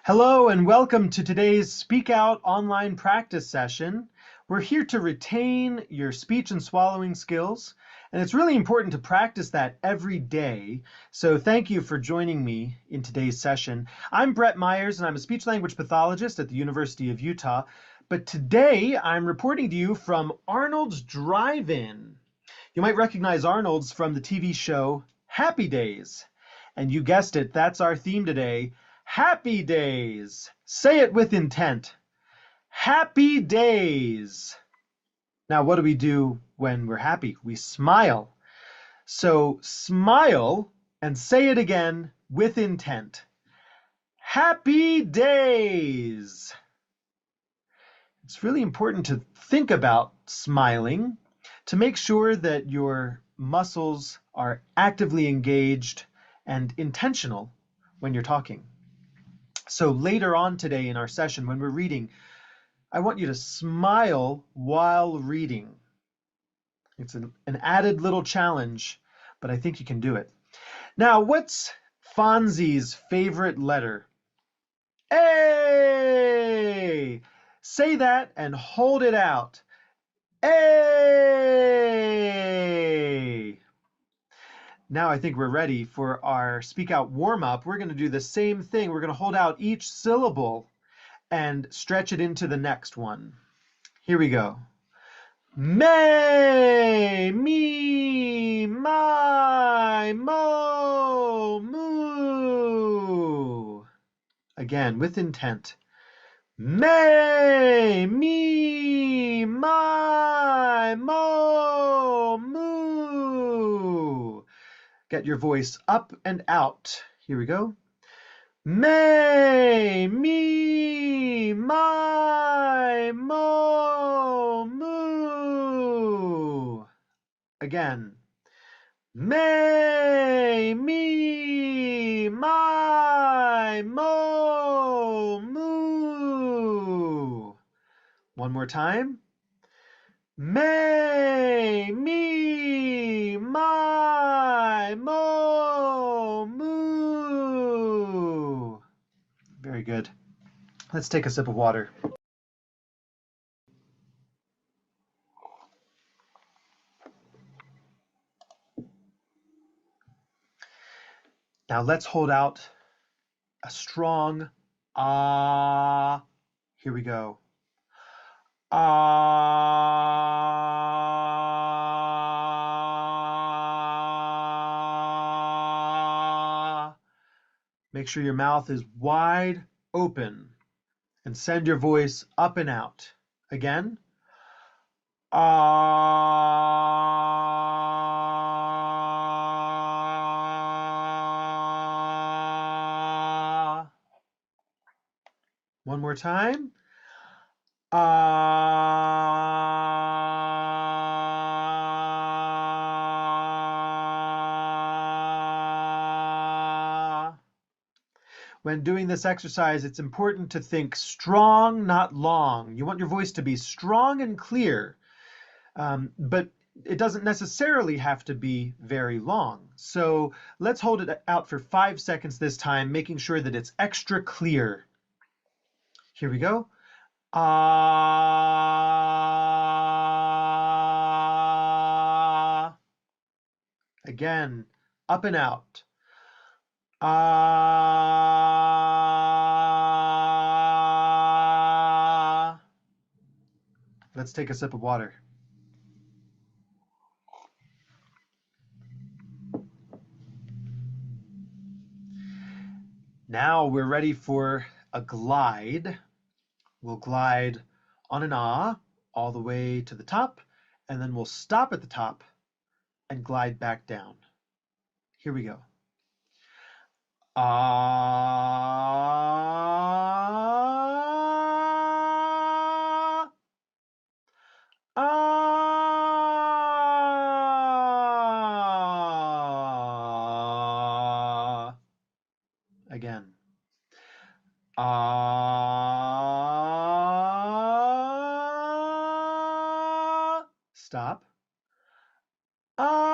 Hello and welcome to today's Speak Out online practice session. We're here to retain your speech and swallowing skills, and it's really important to practice that every day. So thank you for joining me in today's session. I'm Brett Myers, and I'm a speech language pathologist at the University of Utah. But today I'm reporting to you from Arnold's Drive-In. You might recognize Arnold's from the TV show Happy Days. And you guessed it, that's our theme today. Happy days. Say it with intent. Happy days. Now, what do we do when we're happy? We smile. So smile and say it again with intent. Happy days. It's really important to think about smiling to make sure that your muscles are actively engaged and intentional when you're talking. So later on today in our session, when we're reading, I want you to smile while reading. It's an added little challenge, but I think you can do it. Now, what's Fonzie's favorite letter? A! Say that and hold it out. A! Now I think we're ready for our Speak Out warm-up. We're going to do the same thing. We're going to hold out each syllable and stretch it into the next one. Here we go. Me, me, my, mo, moo. Again, with intent. Me, me, my, mo, moo. Get your voice up and out. Here we go. Me, me, my, mo, moo. Again. Me, me, my, mo, moo. One more time. Me, me, my, mo, moo. Very good. Let's take a sip of water. Now let's hold out a strong ah. Here we go. Ah. Make sure your mouth is wide open and send your voice up and out. Again. Ah. One more time. Ah. When doing this exercise, it's important to think strong, not long. You want your voice to be strong and clear, but it doesn't necessarily have to be very long. So let's hold it out for 5 seconds this time, making sure that it's extra clear. Here we go. Ah. Again, up and out. Ah. Let's take a sip of water. Now we're ready for a glide. We'll glide on an ah all the way to the top, and then we'll stop at the top and glide back down. Here we go. Ah. Ah. Again. Ah. Stop. Ah.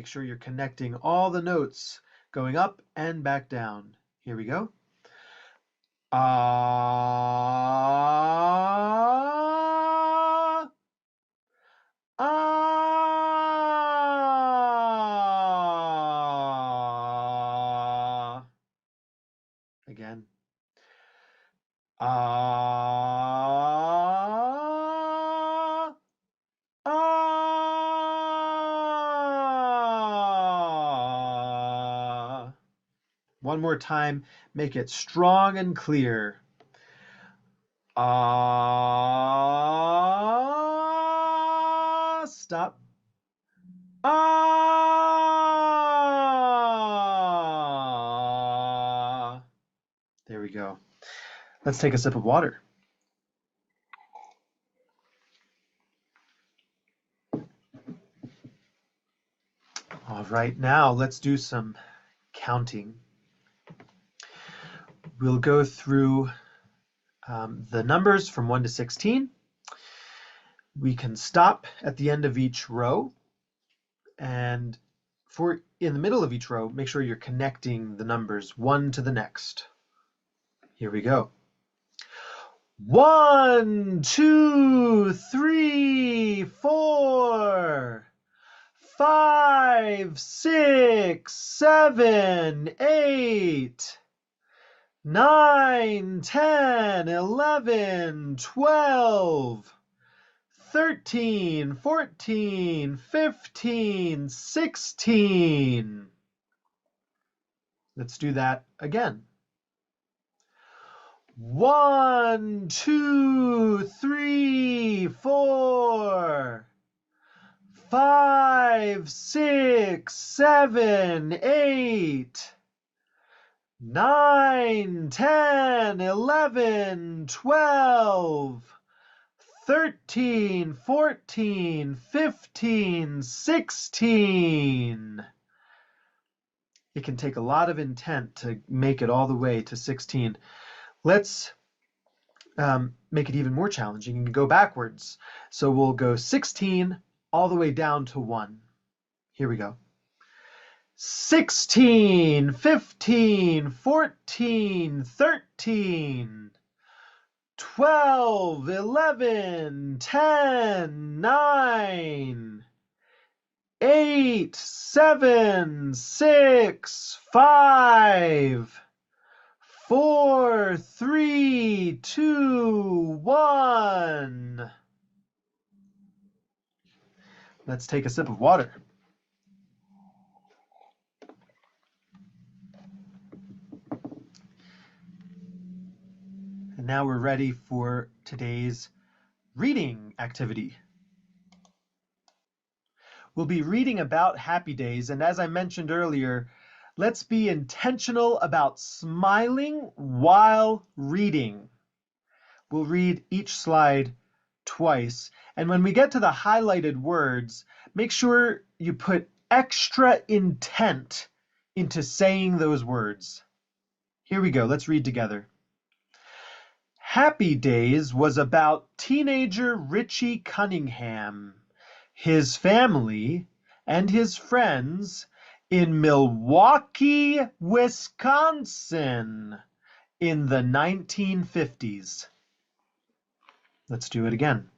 Make sure you're connecting all the notes going up and back down. Here we go. Ah, ah. Again. Ah, ah. One more time, make it strong and clear. Ah, stop. Ah. There we go. Let's take a sip of water. All right, now let's do some counting. We'll go through the numbers from 1 to 16. We can stop at the end of each row, and in the middle of each row, make sure you're connecting the numbers one to the next. Here we go. 1, 2, 3, 4, 5, 6, 7, 8, 9, 10, 11, 12, 13, 14, 15, 16. Let's do that again. 1, 2, 3, 4, 5, 6, 7, 8, 9, 10, 11, 12, 13, 14, 15, 16. It can take a lot of intent to make it all the way to 16. Let's make it even more challenging and go backwards. So we'll go 16 all the way down to 1. Here we go. 16, 15, 14, 13, 12, 11, 10, 9, 8, 7, 6, 5, 4, 3, 2, 1. Let's take a sip of water. And now we're ready for today's reading activity. We'll be reading about happy days, and as I mentioned earlier, let's be intentional about smiling while reading. We'll read each slide twice, and when we get to the highlighted words, make sure you put extra intent into saying those words. Here we go, let's read together. Happy Days was about teenager Richie Cunningham, his family, and his friends in Milwaukee, Wisconsin in the 1950s. Let's do it again.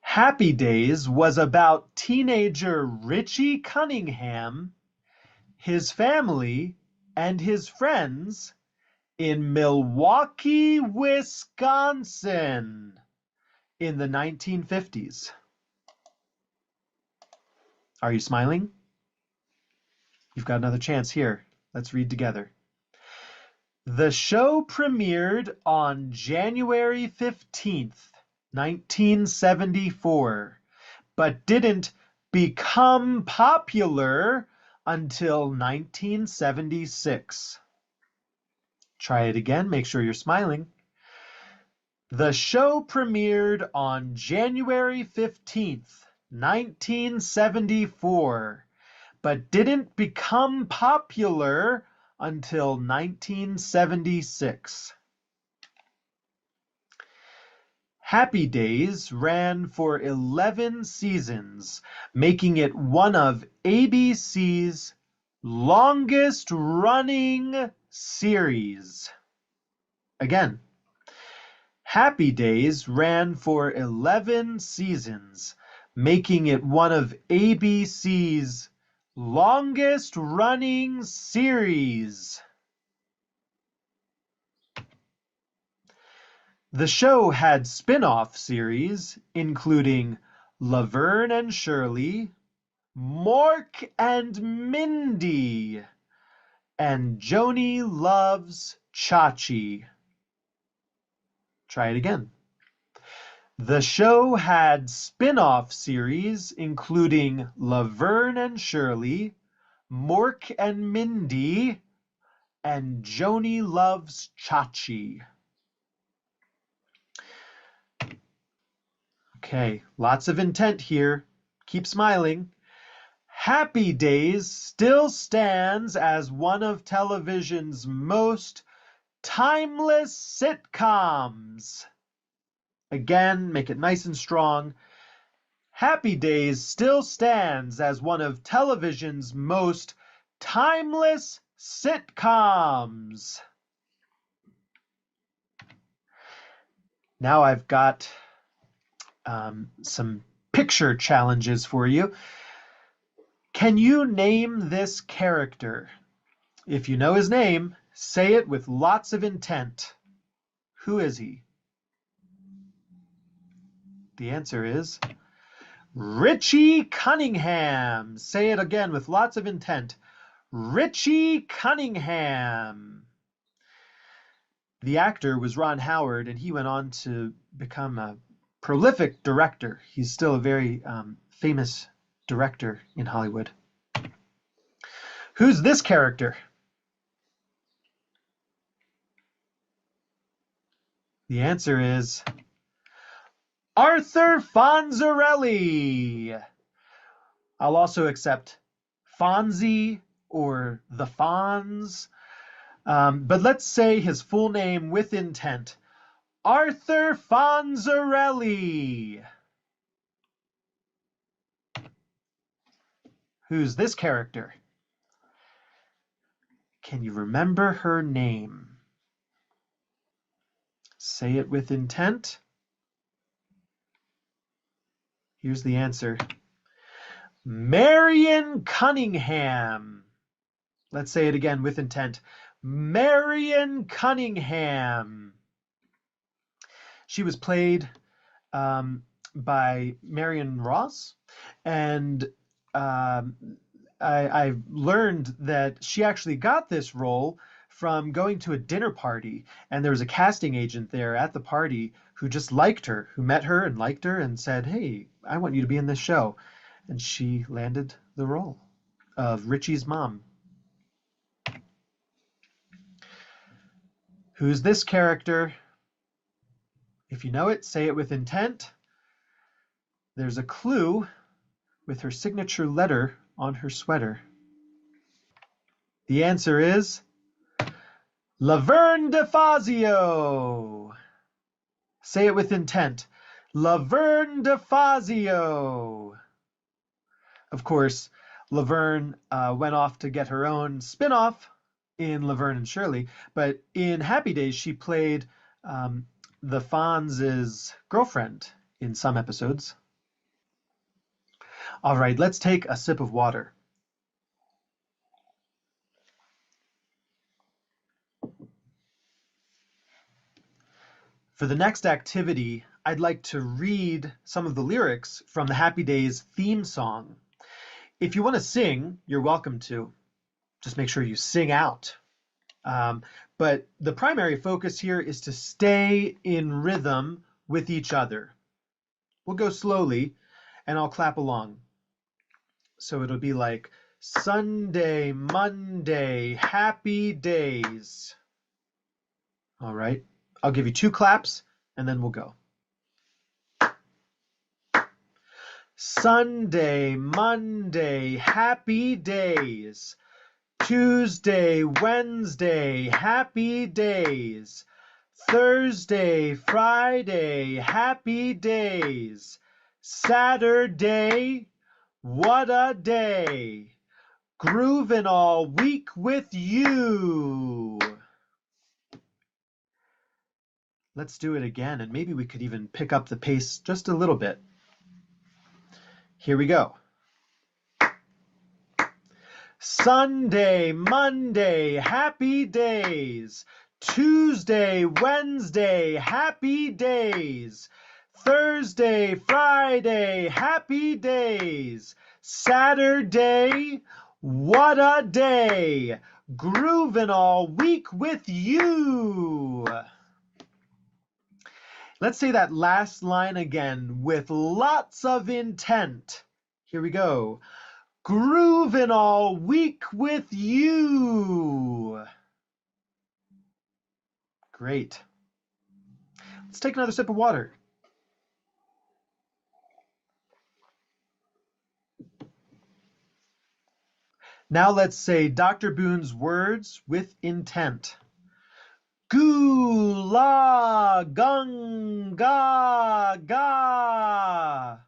Happy Days was about teenager Richie Cunningham, his family, and his friends in Milwaukee, Wisconsin in the 1950s. Are you smiling? You've got another chance here. Let's read together. The show premiered on January 15th, 1974, but didn't become popular until 1976. Try it again. Make sure you're smiling. The show premiered on January 15th, 1974, but didn't become popular until 1976. Happy Days ran for 11 seasons, making it one of ABC's longest-running series. Again, Happy Days ran for 11 seasons, making it one of ABC's longest-running series. The show had spin-off series including Laverne and Shirley, Mork and Mindy, and Joni Loves Chachi. Try it again. The show had spin-off series including Laverne and Shirley, Mork and Mindy, and Joni Loves Chachi. Okay, lots of intent here. Keep smiling. Happy Days still stands as one of television's most timeless sitcoms. Again, make it nice and strong. Happy Days still stands as one of television's most timeless sitcoms. Now I've got some picture challenges for you. Can you name this character? If you know his name, say it with lots of intent. Who is he? The answer is Richie Cunningham. Say it again with lots of intent. Richie Cunningham. The actor was Ron Howard, and he went on to become a prolific director. He's still a very famous director in Hollywood. Who's this character? The answer is Arthur Fonzarelli. I'll also accept Fonzie or the Fonz, but let's say his full name with intent. Arthur Fonzarelli. Who's this character? Can you remember her name? Say it with intent. Here's the answer. Marion Cunningham. Let's say it again with intent. Marion Cunningham. She was played by Marion Ross, and I learned that she actually got this role from going to a dinner party, and there was a casting agent there at the party who just liked her, who met her and liked her and said, "Hey, I want you to be in this show." And she landed the role of Richie's mom. Who's this character? If you know it, say it with intent. There's a clue with her signature letter on her sweater. The answer is Laverne DeFazio. Say it with intent. Laverne DeFazio. Of course, Laverne went off to get her own spin-off in Laverne and Shirley, but in Happy Days, she played the Fonz's girlfriend in some episodes. All right, let's take a sip of water. For the next activity, I'd like to read some of the lyrics from the Happy Days theme song. If you want to sing, you're welcome to. Just make sure you sing out. But the primary focus here is to stay in rhythm with each other. We'll go slowly, and I'll clap along. So it'll be like Sunday, Monday, happy days. All right. I'll give you 2 claps, and then we'll go. Sunday, Monday, happy days. Tuesday, Wednesday, happy days. Thursday, Friday, happy days. Saturday, what a day. Grooving all week with you. Let's do it again, and maybe we could even pick up the pace just a little bit. Here we go. Sunday, Monday, happy days. Tuesday, Wednesday, happy days. Thursday, Friday, happy days. Saturday, what a day. Grooving all week with you. Let's say that last line again with lots of intent. Here we go. Grooving all week with you. Great. Let's take another sip of water. Now let's say Dr. Boone's words with intent. Goo la gung ga ga.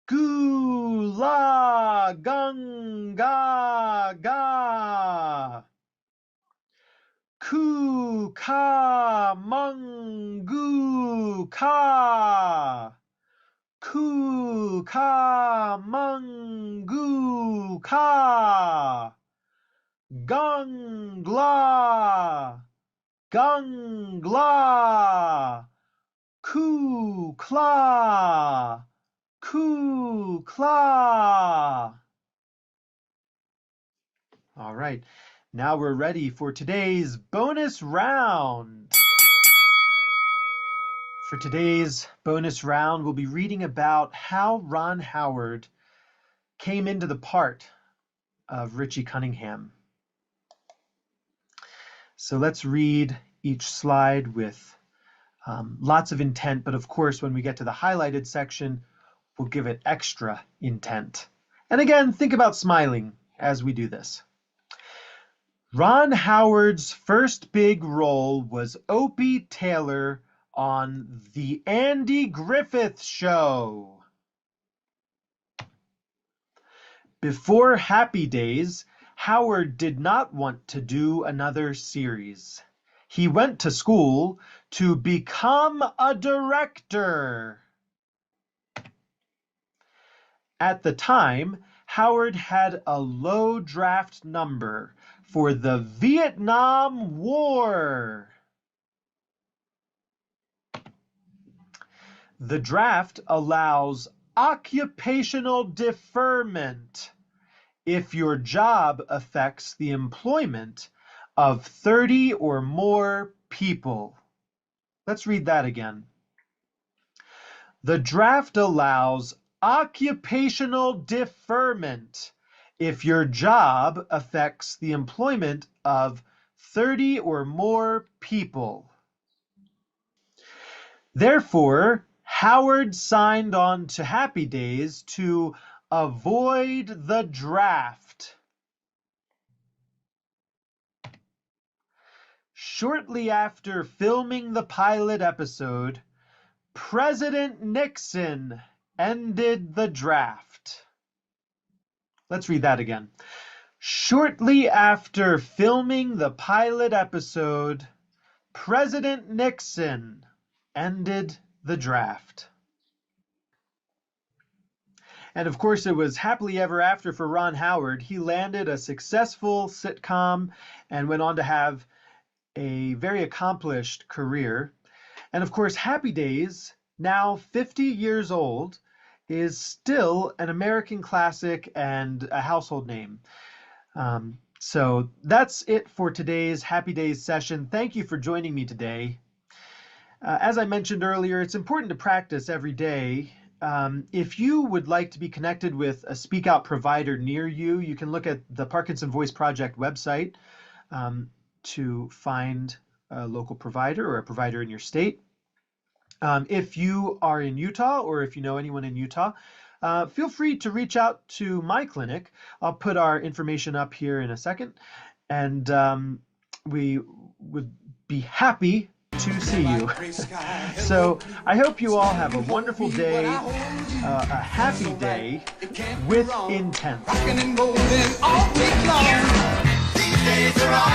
Goo la gung ga ga. Ku ka mung goo ka. Ku ka mung goo ka. Gung la. Gung la. Ku kla. Ku kla. All right, now we're ready for today's bonus round. For today's bonus round, we'll be reading about how Ron Howard came into the part of Richie Cunningham. So let's read each slide with lots of intent, but of course, when we get to the highlighted section, we'll give it extra intent. And again, think about smiling as we do this. Ron Howard's first big role was Opie Taylor on The Andy Griffith Show. Before Happy Days, Howard did not want to do another series. He went to school to become a director. At the time, Howard had a low draft number for the Vietnam War. The draft allows occupational deferment if your job affects the employment of 30 or more people. Let's read that again. The draft allows occupational deferment if your job affects the employment of 30 or more people. Therefore, Howard signed on to Happy Days to avoid the draft. Shortly after filming the pilot episode, President Nixon ended the draft. Let's read that again. Shortly after filming the pilot episode, President Nixon ended the draft. And of course, it was happily ever after for Ron Howard. He landed a successful sitcom and went on to have a very accomplished career. And of course, Happy Days, now 50 years old, is still an American classic and a household name. So that's it for today's Happy Days session. Thank you for joining me today. As I mentioned earlier, it's important to practice every day. If you would like to be connected with a Speak Out provider near you, you can look at the Parkinson Voice Project website to find a local provider or a provider in your state. If you are in Utah or if you know anyone in Utah, feel free to reach out to my clinic. I'll put our information up here in a second, and we would be happy to see you. So I hope you all have a wonderful day, a happy day with intent. Rockin' and rollin' all week long. These days are all